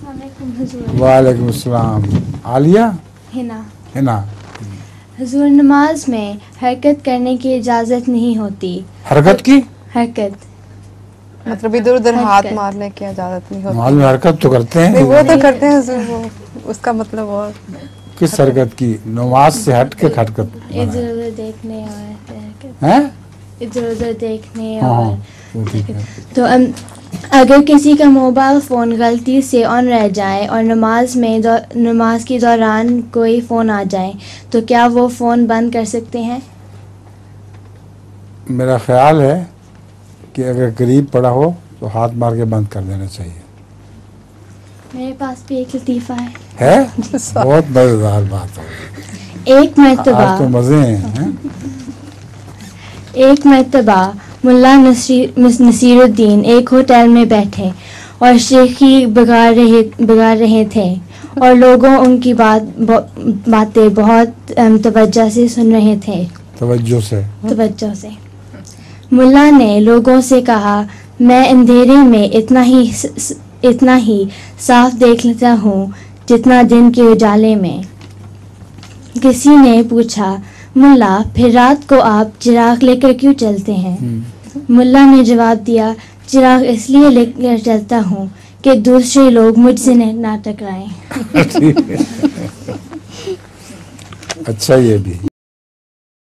वालेकुम अस्सलाम। आलिया हिना। हुजूर, नमाज में हरकत करने की इजाज़त नहीं होती। हरकत की? हरकत मतलब इधर उधर हाथ मारने की इजाज़त नहीं होती। नमाज में हरकत तो करते हैं। नहीं, वो तो करते हैं हुजूर, वो उसका मतलब और किस हरकत की? नमाज से हट के हरकत इधर उधर देखने और हैं? इधर उधर देखने हाँ, और वो ठीक है। तो अगर किसी का मोबाइल फ़ोन गलती से ऑन रह जाए और नमाज के दौरान कोई फ़ोन आ जाए तो क्या वो फ़ोन बंद कर सकते हैं? मेरा ख्याल है कि अगर करीब पड़ा हो तो हाथ मार के बंद कर देना चाहिए। मेरे पास भी एक लतीफ़ा है। बहुत मज़ेदार बात है। एक मरतबा आज तो मज़े हैं। एक मरतबा मुल्ला नसीरुद्दीन एक होटल में बैठे और शेखी बिगाड़ रहे थे और लोगों उनकी बातें बहुत तवज्जो से सुन रहे थे। तवज्जो से। मुल्ला ने लोगों से कहा, मैं अंधेरे में इतना ही साफ देख लेता हूँ जितना दिन के उजाले में। किसी ने पूछा, मुल्ला, फिर रात को आप चिराग लेकर क्यों चलते हैं? मुल्ला ने जवाब दिया, चिराग इसलिए लेकर चलता हूँ कि दूसरे लोग मुझसे ना टकराएं। अच्छा, ये भी